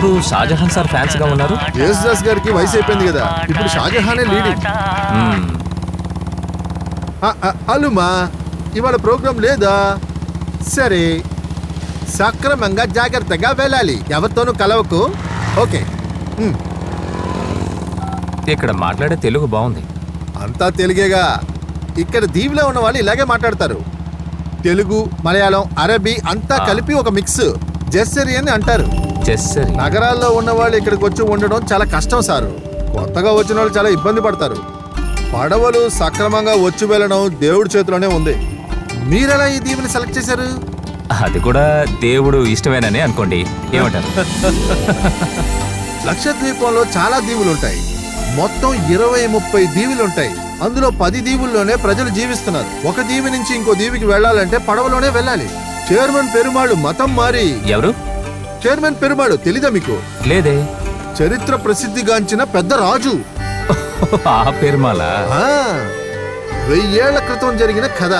అందరూ Shahjahan sir fans గా ఉన్నారు. యేసుదాస్ గారికి వయసు అయిపోయింది కదా, ఇప్పుడు షాజహానే లీడింగ్. అలుమా ఇవాళ ప్రోగ్రాం లేదా? సరే, సక్రమంగా జాగ్రత్తగా వెళ్ళాలి, ఎవరితోనూ కలవకు. ఓకే. ఇక్కడ మాట్లాడే తెలుగు బాగుంది. అంతా తెలుగేగా. ఇక్కడ దీవిలో ఉన్న వాళ్ళు ఇలాగే మాట్లాడతారు. తెలుగు, మలయాళం, అరబీ అంతా కలిపి ఒక మిక్స్. జెస్సరి అని అంటారు. జెస్సరి. నగరాల్లో ఉన్న వాళ్ళు ఇక్కడికి వచ్చి ఉండడం చాలా కష్టం సారు. కొత్తగా వచ్చిన వాళ్ళు చాలా ఇబ్బంది పడతారు. పడవలు సక్రమంగా వచ్చి వెళ్ళడం దేవుడి చేతిలోనే ఉంది. మీరెలా ఈ దీవిని సెలెక్ట్ చేశారు? అది కూడా దేవుడు ఇష్టమేనని అనుకోండి. ఏమంటారు? లక్షద్వీపంలో చాలా దీవులు ఉంటాయి. మొత్తం 20-30 దీవులు ఉంటాయి. అందులో 10 దీవుల్లోనే ప్రజలు జీవిస్తున్నారు. ఒక దీవి నుంచి ఇంకో దీవికి వెళ్ళాలంటే పడవలోనే వెళ్ళాలి. చైర్మన్ పెరుమాళ్ మతం మారి. ఎవరు? చైర్మన్ పెరుమాళ్ తెలీదా మీకు? లేదే. చరిత్ర ప్రసిద్ధిగాంచిన పెద్ద రాజు. ఆ పెరుమాళ 1000 ఏళ్ల క్రితం జరిగిన కథ.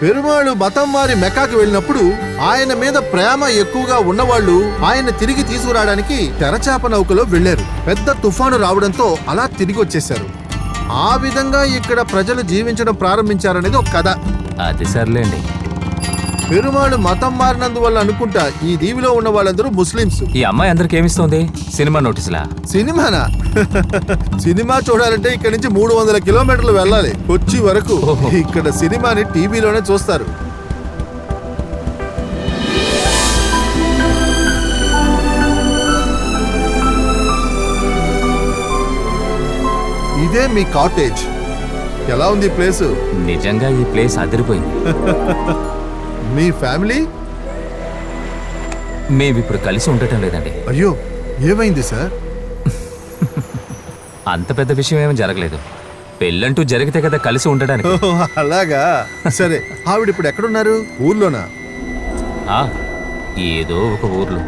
పెరుమాళ్ మతం మారి మెక్కాకి వెళ్ళినప్పుడు ఆయన మీద ప్రేమ ఎక్కువగా ఉన్నవాళ్లు ఆయన తిరిగి తీసుకురావడానికి తెరచాప నౌకలో వెళ్లారు. పెద్ద తుఫాను రావడంతో అలా తిరిగి వచ్చేశారు. ఆ విధంగా ఇక్కడ ప్రజలు జీవించడం ప్రారంభించారనేది ఒక కథ. అది సర్లేండి. పెరుమాళ్ మతం మారినందువల్ల అనుకుంటా ఈ దీవిలో ఉన్న వాళ్ళందరూ ముస్లింస్. ఈ అమ్మాయి అందరికి ఏమిస్తోంది? సినిమా నోటీసులా? సినిమానా? సినిమా చూడాలంటే ఇక్కడ నుంచి 300 కిలోమీటర్లు వెళ్ళాలి కొచ్చి వరకు. ఇక్కడ సినిమాని టీవీలోనే చూస్తారు. ఇదే మీ కాటేజ్. ఎలా ఉంది ప్లేస్? నిజంగా ఈ ప్లేస్ అదిరిపోయింది. మీ ఫ్యామిలీ? మేమిప్పుడు కలిసి ఉండటం లేదండి. అయ్యో, ఏమైంది సార్? అంత పెద్ద విషయం ఏమీ జరగలేదు. పెళ్ళంటూ జరిగితే కదా కలిసి ఉండడానికి. అలాగా. సరే, ఆవిడ ఇప్పుడు ఎక్కడున్నారు? ఊర్లోనా? ఏదో ఒక ఊర్లో.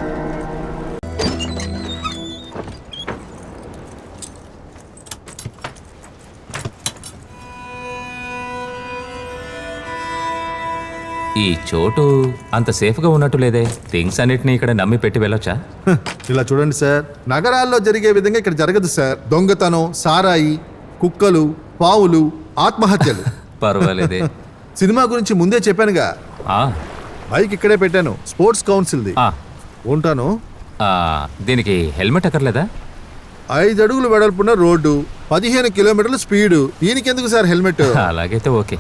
ఈ చోటు అంత సేఫ్గా ఉన్నట్టు లేదే. థింగ్స్ అన్నిటిని ఇక్కడ నమ్మి పెట్టి వెళ్ళొచ్చా? ఇలా చూడండి సార్, నగరాల్లో జరిగే విధంగా ఇక్కడ జరగదు సార్. దొంగతనం, సారాయి, కుక్కలు, పావులు, ఆత్మహత్యలు. పర్వాలేదే. సినిమా గురించి ముందే చెప్పానుగా. బైక్ ఇక్కడే పెట్టాను, స్పోర్ట్స్ కౌన్సిల్ది. ఉంటాను. దీనికి హెల్మెట్ అక్కర్లేదా? 5 అడుగులు వెడల్పున్న రోడ్డు, 15 కిలోమీటర్ల స్పీడు. దీనికి ఎందుకు సార్ హెల్మెట్? అలాగైతే okay.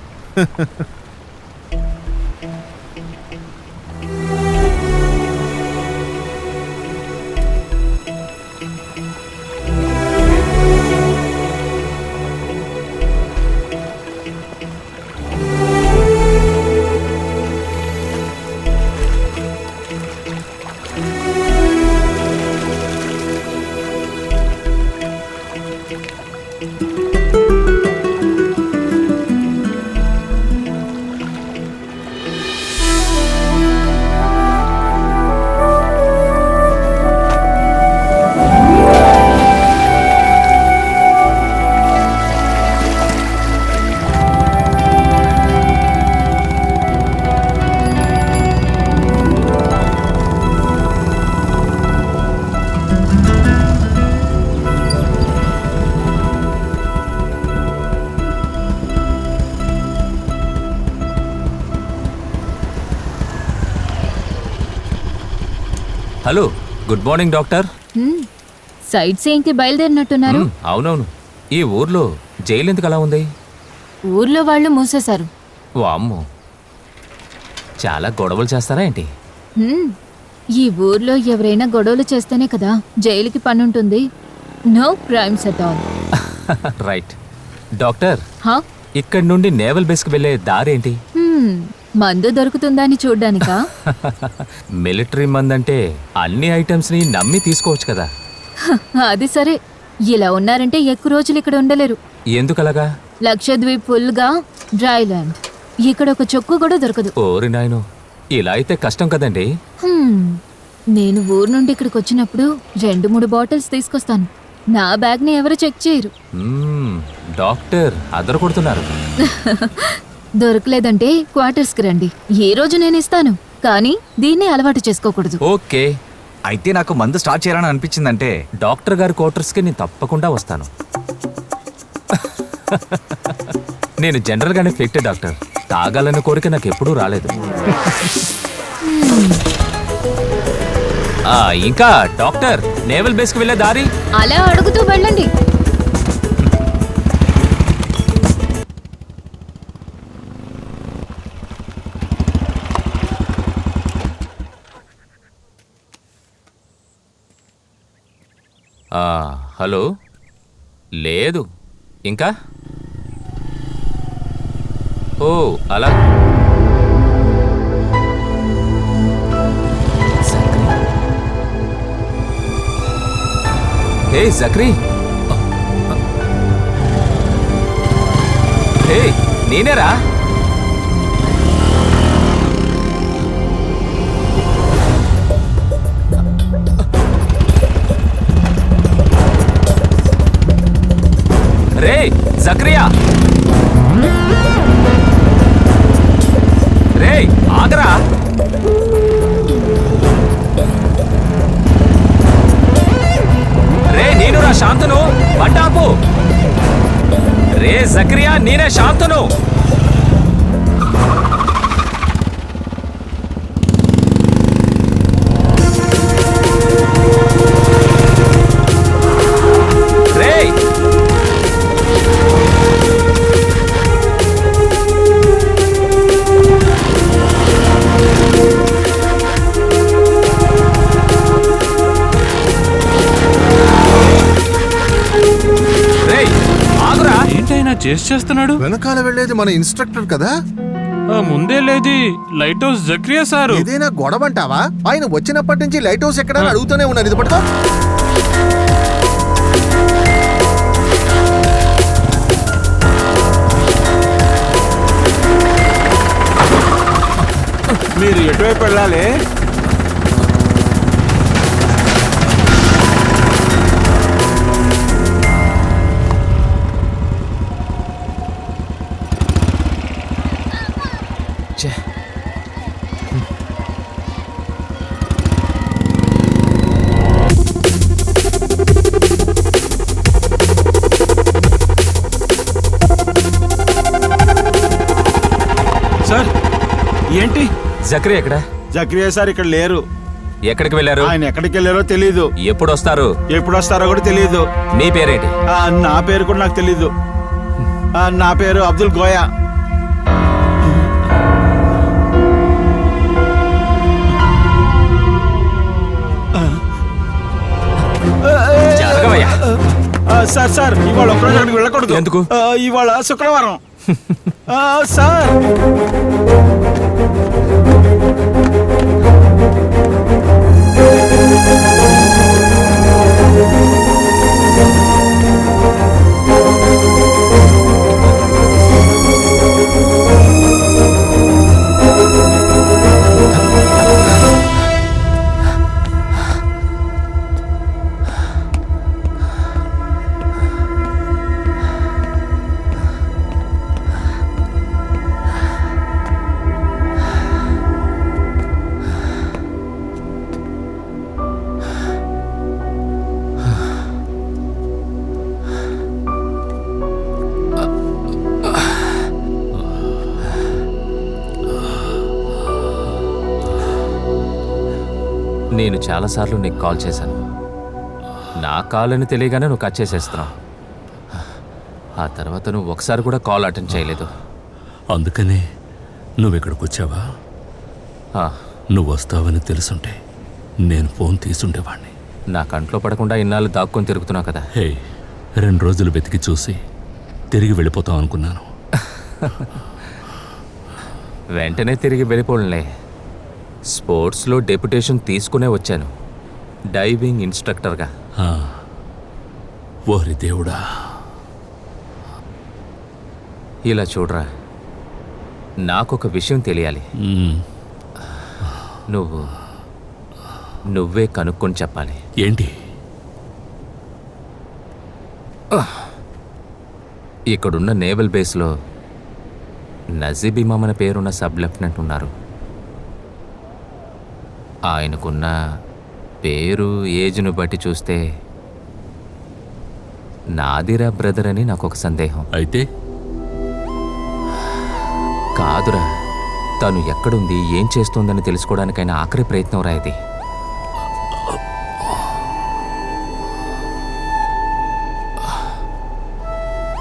Hello, good morning doctor. సైట్ సీయింగ్కి బయలుదేరినట్టున్నారు. అవునవును. ఈ ఊర్లో జైలు ఎందుకు అలా ఉంది? ఊర్లో వాళ్ళు మూసేశారు. వామ్మో, చాలా గొడవలు చేస్తారా ఏంటి? ఈ ఊర్లో ఎవరైనా గొడవలు చేస్తేనే కదా జైలుకి పనుంటుంది. No crimes at all. Right. Doctor, హా? ఇక్కడి నుండి నేవల్ బేస్కి వెళ్ళే దారేంటి? మందు దొరుకుతుందా అని చూడ్డానికా? మిలిటరీ మందంటే అన్ని ఐటమ్స్ ని నమ్మి తీసుకోవచ్చు కదా. అది సరే, ఇలా ఉన్నారంటే ఎక్కువ రోజులు ఇక్కడ ఉండలేరు. ఎందుకలాగా? లక్షద్వీప్ ఫుల్ గా డ్రై ల్యాండ్. ఇక్కడ ఒక చొక్కు కూడా దొరకదు. ఓరి నాయనో, ఇలా అయితే కష్టం కదండి. నేను ఊరు నుండి ఇక్కడికి వచ్చినప్పుడు 2-3 బాటిల్స్ తీసుకొస్తాను. నా బ్యాగ్ ని ఎవరు చెక్ చేయరు. డాక్టర్ అదర కొడుతున్నారు. దొరకలేదంటే క్వార్టర్స్ కి రండి. ఏ రోజు నేను ఇస్తాను, కానీ దీన్ని అలవాటు చేసుకోకూడదు. ఓకే, అయితే నాకు మందు స్టార్ట్ చేయాలని అనిపించిందంటే డాక్టర్ గారి క్వార్టర్స్కి నేను తప్పకుండా వస్తాను. నేను జనరల్గానే ఫిట్ డాక్టర్. తాగాలన్న కోరిక నాకు ఎప్పుడూ రాలేదు. ఇంకా డాక్టర్, నేవల్ బేస్కి వెళ్ళే దారి అలా అడుగుతూ వెళ్ళండి. హలో, లేదు ఇంకా. ఓ అలా. హే జక్రీ, హే నేనేరా. రే జక్రియా, రే ఆగరా. రే నేను రా శాంతను, బండాపు. రే జక్రియా, నేనే శాంతను. రే ఏంటైనా చేస్తున్నాడు? వెనకాల వెళ్ళేది మన ఇన్స్ట్రక్టర్ కదా. ముందే లేది లైట్ హౌస్ జక్రియా సారు. ఏదైనా గొడవంటావా? ఆయన వచ్చినప్పటి నుంచి లైట్ హౌస్ ఎక్కడ అడుగుతూనే ఉన్నారు. ఇది పట్టుకో. మీరు ఎటువైపు వెళ్ళాలి? సార్ ఏంటి? జక్రియా ఎక్కడ? జక్రియా సార్ ఇక్కడ లేరు. ఎక్కడికి వెళ్ళారు? ఆయన ఎక్కడికి వెళ్ళారో తెలీదు. ఎప్పుడు వస్తారు? ఎప్పుడు వస్తారో కూడా తెలీదు. మీ పేరేంటి? నా పేరు కూడా నాకు తెలీదు. నా పేరు అబ్దుల్ గోయా. జరగవయ్యా. సార్ సార్ ఇవాళ ఒక్కరోజు అక్కడికి వెళ్ళకూడదు. ఎందుకు? ఇవాళ శుక్రవారం. సార్ నేను చాలాసార్లు నీకు కాల్ చేశాను. నా కాల్ అని తెలియగానే నువ్వు కట్ చేసేస్తున్నావు. ఆ తర్వాత నువ్వు ఒకసారి కూడా కాల్ అటెండ్ చేయలేదు. అందుకనే నువ్వు ఇక్కడికి వచ్చావా? నువ్వు వస్తావని తెలుసుంటే నేను ఫోన్ తీసుండేవాణ్ణి. నా కంట్లో పడకుండా ఇన్నాళ్ళు దాక్కొని తిరుగుతున్నావు కదా. హే, 2 రోజులు వెతికి చూసి తిరిగి వెళ్ళిపోతాం అనుకున్నాను. వెంటనే తిరిగి వెళ్ళిపోలే. స్పోర్ట్స్లో డెప్యుటేషన్ తీసుకునే వచ్చాను, డైవింగ్ ఇన్స్ట్రక్టర్గా. ఓరి దేవుడా. ఇలా చూడరా, నాకొక విషయం తెలియాలి. నువ్వే కనుక్కొని చెప్పాలి. ఏంటి? ఇక్కడున్న నేవల్ బేస్లో నజీబ్ ఇమామ్ అనే పేరున్న సబ్ లెఫ్టినెంట్ ఉన్నారు. ఆయనకున్న పేరు ఏజ్ను బట్టి చూస్తే నాదిరా బ్రదర్ అని నాకు ఒక సందేహం. అయితే కాదురా, తను ఎక్కడుంది, ఏం చేస్తోందని తెలుసుకోవడానికైనా ఆఖరి ప్రయత్నం రా ఇది.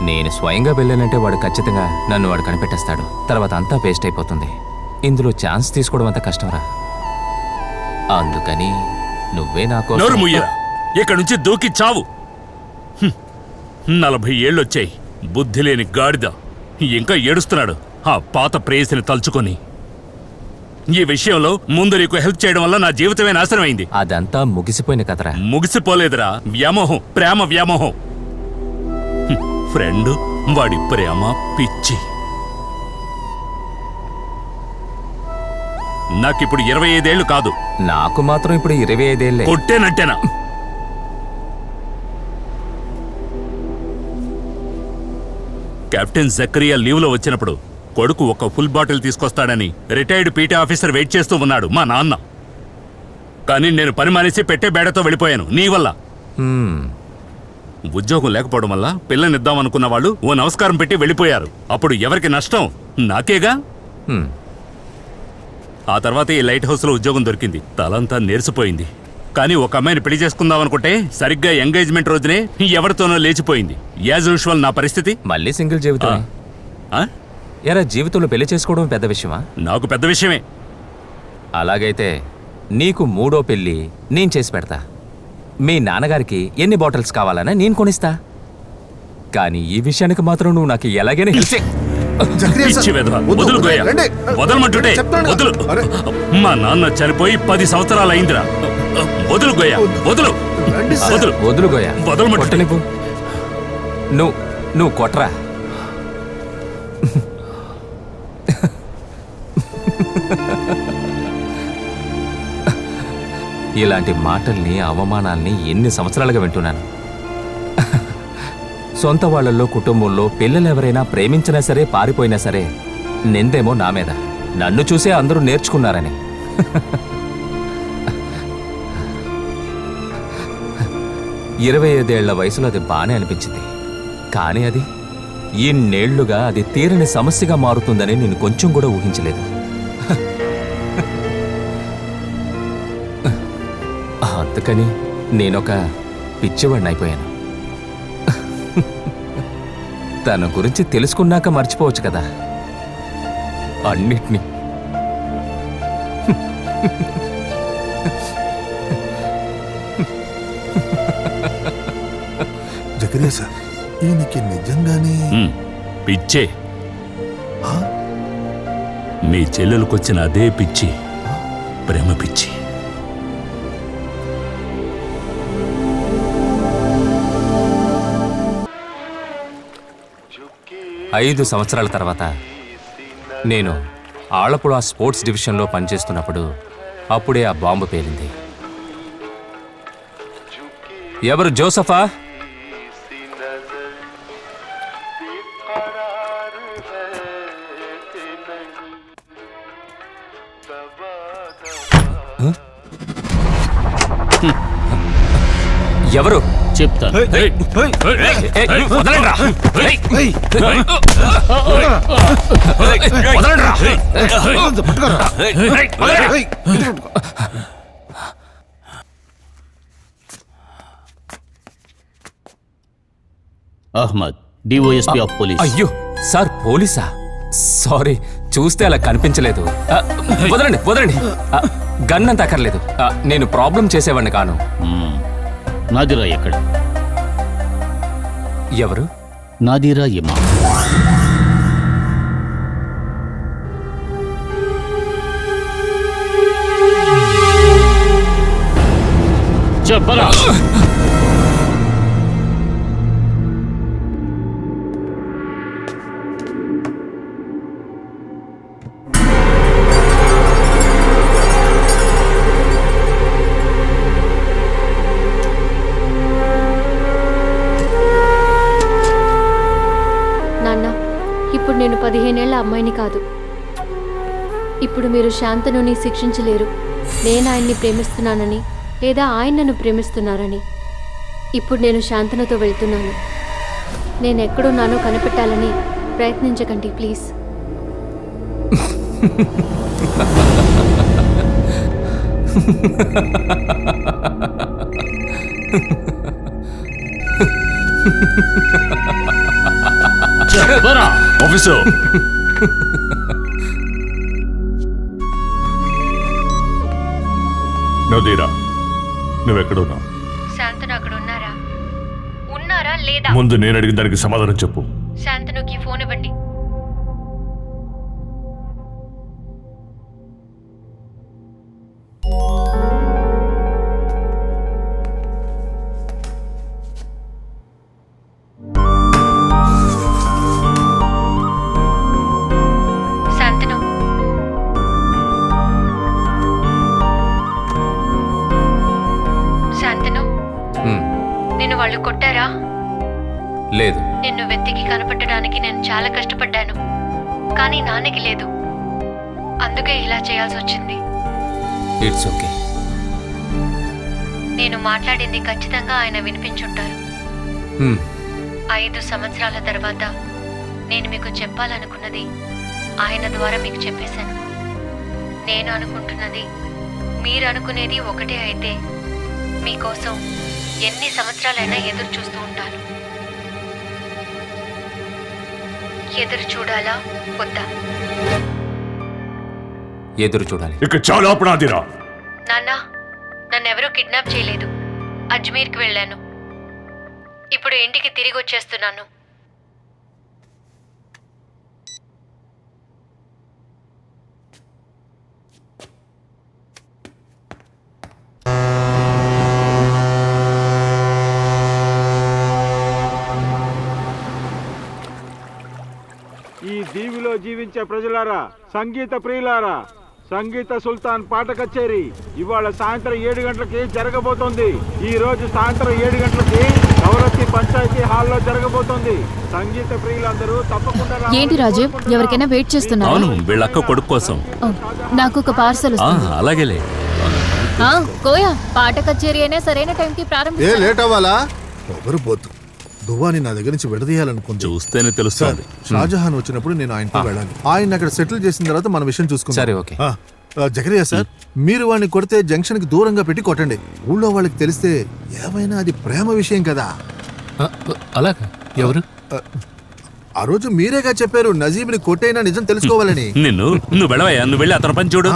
నేను స్వయంగా వెళ్ళానంటే వాడు ఖచ్చితంగా నన్ను వాడు కనిపెట్టేస్తాడు. తర్వాత అంతా వేస్ట్ అయిపోతుంది. ఇందులో ఛాన్స్ తీసుకోవడం అంత కష్టంరా. అందుకని నువ్వే నా నోరు కోసం. ముయ్యరా, ఇక్కడి నుంచి దూకి చావు. 40 ఏళ్ళొచ్చాయి, బుద్ధి లేని గాడిద ఇంకా ఏడుస్తున్నాడు ఆ పాత ప్రేయసిని తలుచుకొని. ఈ విషయంలో ముందు నీకు హెల్ప్ చేయడం వల్ల నా జీవితమే నాశనమైంది. అదంతా ముగిసిపోయిన కదరా. ముగిసిపోలేదురా, వ్యామోహం, ప్రేమ వ్యామోహం. ఫ్రెండ్, వాడి ప్రేమ పిచ్చి. నాకిప్పుడు 25 ఏళ్ళు కాదు. నాకు మాత్రం ఇప్పుడు 25 ఏళ్ళే. కొట్టేనంటేనా? కెప్టెన్ జకరియా లీవ్లో వచ్చినప్పుడు కొడుకు ఒక ఫుల్ బాటిల్ తీసుకొస్తాడని రిటైర్డ్ పీటీ ఆఫీసర్ వెయిట్ చేస్తూ ఉన్నాడు మా నాన్న. కానీ నేను పని మానేసి పెట్టే బేడతో వెళ్ళిపోయాను నీ వల్ల. ఉద్యోగం లేకపోవడం వల్ల పిల్లనిద్దామనుకున్న వాళ్ళు ఓ నమస్కారం పెట్టి వెళ్ళిపోయారు. అప్పుడు ఎవరికి నష్టం? నాకేగా. ఆ తర్వాత ఈ లైట్ హౌస్లో ఉద్యోగం దొరికింది. తలంతా నేర్చిపోయింది. కానీ ఒక అమ్మాయిని పెళ్లి చేసుకుందామనుకుంటే సరిగ్గా ఎంగేజ్మెంట్ రోజునే ఎవరితోనో లేచిపోయింది. యాజ్ యూజువల్ నా పరిస్థితి మళ్ళీ సింగిల్ జీవితం. ఎరా, జీవితంలో పెళ్లి చేసుకోవడం పెద్ద విషయమా? నాకు పెద్ద విషయమే. అలాగైతే నీకు 3వ పెళ్ళి నేను చేసి పెడతా. మీ నాన్నగారికి ఎన్ని బాటిల్స్ కావాలన్నా నేను కొనిస్తా. కానీ ఈ విషయానికి మాత్రం నువ్వు నాకు ఎలాగైనా హెల్ప్ చేయి. జకరియా సార్, పిచ్చి వెధవ. వద్దు, వదులు గోయా. రండి. వదలమంటుంటే చెప్తాను. వదులు. అరే. మా నాన్న చనిపోయి 10 సంవత్సరాలు అయిందిరా. వదులు గోయా, వదులు. రండి సార్. వదులు. వదులు గోయా. వదలమంటుంటే. కొట్టనివ్వు. నువ్వు కొట్టరా. ఇలాంటి మాటల్ని, అవమానాల్ని ఎన్ని సంవత్సరాలుగా వింటున్నాను. సొంత వాళ్ళల్లో, కుటుంబంలో పిల్లలు ఎవరైనా ప్రేమించినా సరే, పారిపోయినా సరే నిందేమో నా మీద. నన్ను చూసే అందరూ నేర్చుకున్నారని. 25 ఏళ్ల వయసులో అది బానే అనిపించింది. కానీ అది ఇన్నేళ్లుగా అది తీరని సమస్యగా మారుతుందని నేను కొంచెం కూడా ఊహించలేదు. అందుకని నేనొక పిచ్చివాడిని అయిపోయాను. తన గురించి తెలుసుకున్నాక మర్చిపోవచ్చు కదా అన్నిటినీ. జకరియా సార్, ఈయనకి నిజంగానే పిచ్చే. మీ చెల్లెలకొచ్చిన అదే పిచ్చి, ప్రేమ పిచ్చి. ఐదు సంవత్సరాల తర్వాత నేను ఆళ్లపుళ స్పోర్ట్స్ డివిజన్లో పనిచేస్తున్నప్పుడు అప్పుడే ఆ బాంబు పేలింది. ఎవరు? జోసఫా? ఎవరు? చెప్తాను. వదలండ్రా. Ahmed, DSP of police. అయ్యో సార్, పోలీసా? సారీ, చూస్తే అలా కనిపించలేదు. వదలండి వదలండి. గన్ అంత అక్కర్లేదు. నేను ప్రాబ్లం చేసేవాడిని కాను. నాదిరా ఎక్కడ? ఎవరు? నాదిరా ఇమాం. చెప్పరా. ఇప్పుడు నేను 15 ఏళ్ల అమ్మాయిని కాదు. ఇప్పుడు మీరు శాంతనుని శిక్షించలేరు. నేను ఆయన్ని ప్రేమిస్తున్నానని లేదా ఆయన నన్ను ప్రేమిస్తున్నారని. ఇప్పుడు నేను శాంతనతో వెళ్తున్నాను. నేను ఎక్కడున్నానో కనిపెట్టాలని ప్రయత్నించకండి ప్లీజ్. ఆఫీసర్, నదీరా, నువ్వెక్కడున్నావు? శాంతను అక్కడ ఉన్నారా లేదా? ముందు నేను అడిగిన దానికి సమాధానం చెప్పు. శాంతనుకి ఫోన్ ఇవ్వండి. శాంతను, శాంతను, హ్మ్, నిన్ను వాళ్ళు కొట్టారా? లేదు. నిన్ను వెతికి కనపట్టడానికి నేను చాలా కష్టపడ్డాను, కానీ నాన్నకి లేదు. అందుకే ఇలా చేయాల్సి వచ్చింది. It's okay. నేను మాట్లాడింది ఖచ్చితంగా ఆయన వినిపించుంటారు. హ్మ్, 5 సంవత్సరాల తర్వాత నేను మీకు చెప్పాలనుకున్నది ఆయన ద్వారా మీకు చెప్పేశాను. నేను అనుకుంటున్నది మీరు అనుకునేది ఒకటే అయితే మీకోసం ఎన్ని సంవత్సరాలైనా ఎదురు చూస్తూ ఉంటాను. ఎదురు చూడాలా వద్దా? ఎదురు చూడాలి. ఇక చాలా అపరాధిరా. నాన్న, నన్నెవరూ కిడ్నాప్ చేయలేదు. అజ్మీర్కి వెళ్ళాను. ఇప్పుడు ఇంటికి తిరిగి వచ్చేస్తున్నాను. ఈ దీవిలో జీవించే ప్రజలారా, సంగీత ప్రియులారా, సంగీత సుల్తాన్ పాట కచేరీ ఇవాళ సాయంత్రం 7 గంటలకి జరగబోతోంది. ఈ రోజు సాయంత్రం 7 గంటలకి నవరత్తి పంచాయతీ హాల్లో జరగబోతోంది. సంగీత ప్రియులందరూ తప్పకుండా ఏంటి రాజీవ్, ఎవరికైనా వెయిట్ చేస్తున్నారా? అవును, వీళ్ళక్క కొడుకు కోసం. ఓ, నాకు ఒక పార్సల్ వస్తుంది. అలాగేలే. కోయా, పాట కచేరీ అయినా సరైన టైంకి ఏ లేట్ అవ్వాలా? ఎవరు పోతు దువ్వాని నా దగ్గర నుంచి విడదీయాలనుకుంది. చూస్తేనే తెలుస్తుంది. షాజహాన్ వచ్చినప్పుడు నేను ఆయనతో వెళ్ళాలి. ఆయన అక్కడ సెటిల్ చేసిన తర్వాత మన విషయం చూసుకుందాం. సరే, ఓకే. జకరియా సార్, మీరు వాడిని కొడితే జంక్షన్ కి దూరంగా పెట్టి కొట్టండి. ఊళ్ళో వాళ్ళకి తెలిస్తే ఏమైనా అది ప్రేమ విషయం కదా. అలాగా? ఎవరు? ఆ రోజు మీరేగా చెప్పారు నజీబ్ని కొట్టైనా నిజం తెలుసుకోవాలని. నువ్వు వెళ్ళవయ్యా, నువ్వు వెళ్ళి అతని పని చూడు.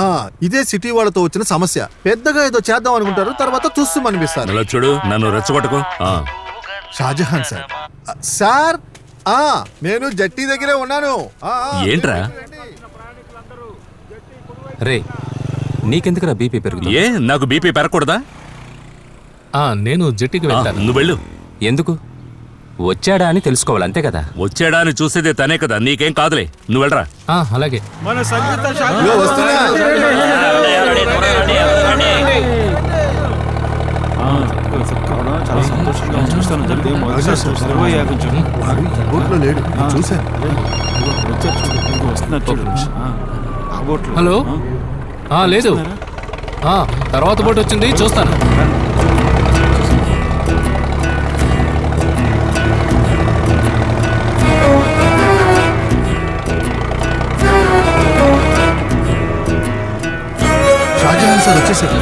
ఇదే సిటీ వాళ్ళతో వచ్చిన సమస్య. పెద్దగా ఏదో చేద్దాం అనుకుంటారు, తర్వాత చూస్తూ అనిపిస్తారు. అలా చూడు, నన్ను రెచ్చగొట్టుకో. షాజహాన్ సార్. సార్, నేను జట్టి దగ్గరే ఉన్నాను. ఏంట్రా? రే, నీకెందుకురా బీపీ పెరుగుతుంది? ఏ, నాకు బీపీ పెరగకూడదా? నేను జట్టికి వెళ్తాను. నువ్వు వెళ్ళు. ఎందుకు? వచ్చాడా అని తెలుసుకోవాలి, అంతే కదా. వచ్చాడా అని చూసేదే తనే కదా, నీకేం కాదులే. నువ్వు వెళ్ళరా. అలాగే. మన సంగీత చాలా సంతోషంగా చూస్తాను. లేడు, చూశాను. హలో, లేదు, తర్వాత బోట్ వచ్చింది, చూస్తాను. షాజహాన్ సార్ వచ్చేసారు.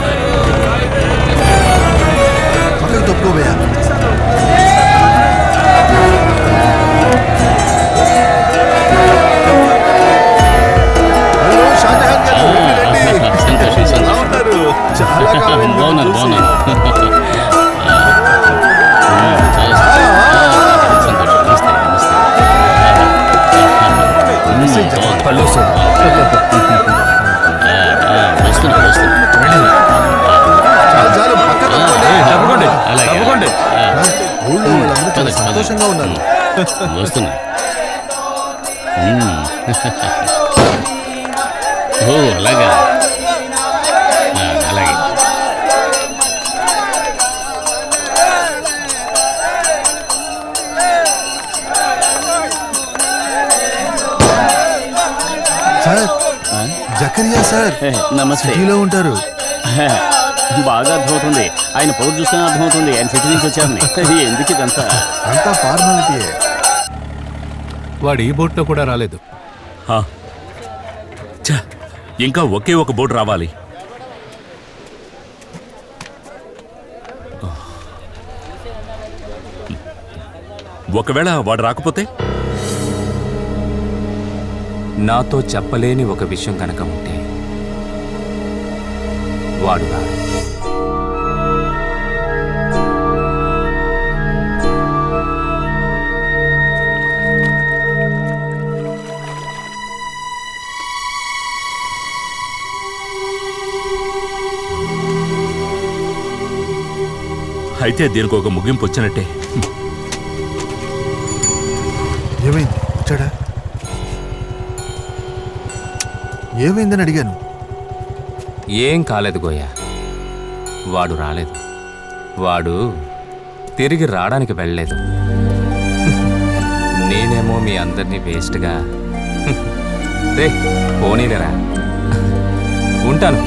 పక్కకు తప్పుకోబోయా. హలో షాజహాన్ గారు, రండి. ఎలా ఉన్నారు? చాలా కాలం చూసి. Hello sir. చాలు, పక్క తప్పుకోండి. తప్పకుండా. ఊళ్ళో వాళ్ళందరూ చాలా సంతోషంగా ఉన్నారు. వస్తున్నా. ఓ, అలాగా? అలాగే. సార్, జకరియా సార్ నమస్తే. సిటీలో ఉంటారు. బాగా అర్థమవుతుంది. ఆయన పౌరు చూస్తేనే అర్థమవుతుంది ఆయన సిటీ నుంచి వచ్చారని. ఎందుకు ఇదంతా? అంతా ఫార్మాలిటీయే. వాడు ఈ బోట్లో కూడా రాలేదు. హా. ఛ, ఇంకా ఒకే ఒక బోట్ రావాలి. ఒకవేళ వాడు రాకపోతే నాతో చెప్పలేని ఒక విషయం కనుక ఉంటే వాడు రాడు. అయితే దీనికి ఒక ముగింపు వచ్చినట్టే. ఏమైంది? వచ్చాడా? ఏమైందని అడిగాను. ఏం కాలేదు గోయ, వాడు రాలేదు. వాడు తిరిగి రావడానికి వెళ్ళలేదు. నేనేమో మీ అందరినీ వేస్ట్గా రే పోనీలేరా. ఉంటాను.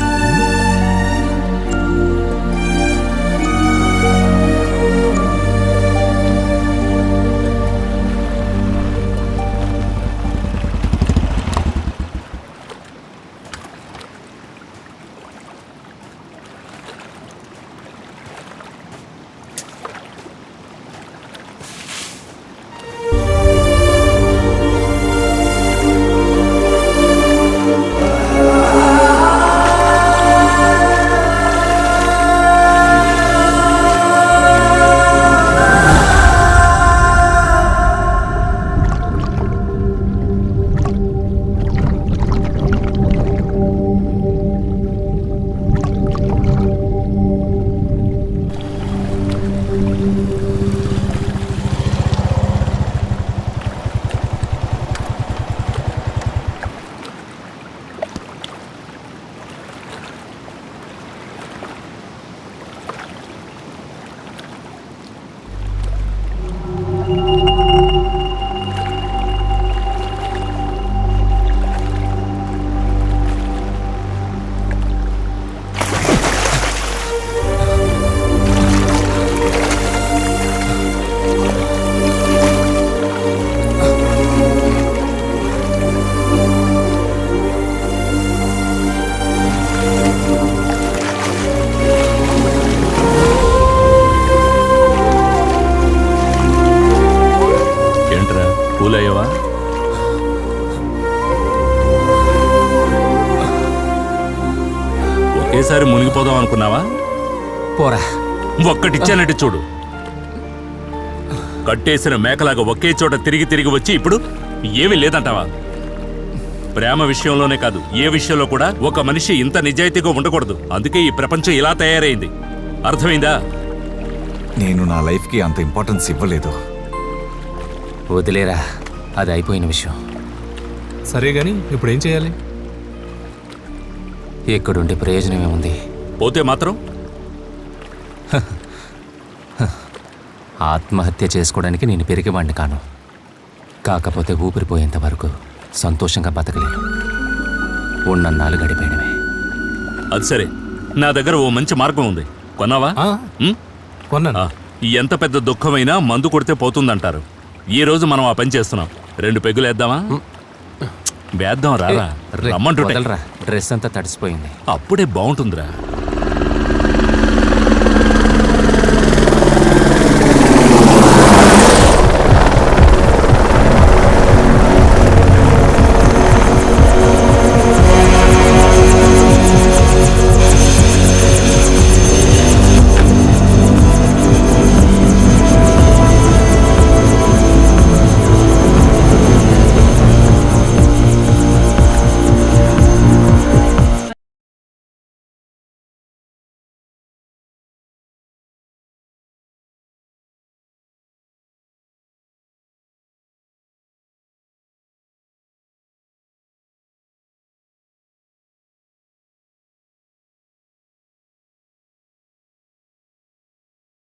కూలయ్యవా? ఒకేసారి మునిగిపోదాం అనుకున్నావా? పోరా. ఒక్కటిచ్చానంటే చూడు, కట్టేసిన మేకలాగా ఒకే చోట తిరిగి తిరిగి వచ్చి ఇప్పుడు ఏమీ లేదంటావా? ప్రేమ విషయంలోనే కాదు, ఏ విషయంలో కూడా ఒక మనిషి ఇంత నిజాయితీగా ఉండకూడదు. అందుకే ఈ ప్రపంచం ఇలా తయారైంది. అర్థమైందా? నేను నా లైఫ్కి అంత ఇంపార్టెన్స్ ఇవ్వలేదు. వదిలేరా, అది అయిపోయిన విషయం. సరే గాని ఇప్పుడు ఏం చేయాలి? ఇక్కడుండే ప్రయోజనం ఏముంది? పోతే మాత్రం ఆత్మహత్య చేసుకోవడానికి నేను పెరిగేవాడిని కాను. కాకపోతే ఊపిరిపోయేంత వరకు సంతోషంగా బతకలేను. ఉన్నన్నాళ్ళు గడిపేయడమే. అది సరే, నా దగ్గర ఓ మంచి మార్గం ఉంది. కొన్నావా? కొన్నాను. ఎంత పెద్ద దుఃఖమైనా మందు కొడితే పోతుందంటారు. ఈ రోజు మనం ఆ పని చేస్తున్నాం. 2 పెగ్గులు వేద్దామా? వేద్దాం రారా. రమ్మంటుంటే డ్రెస్ అంతా తడిసిపోయింది. అప్పుడే బాగుంటుందిరా.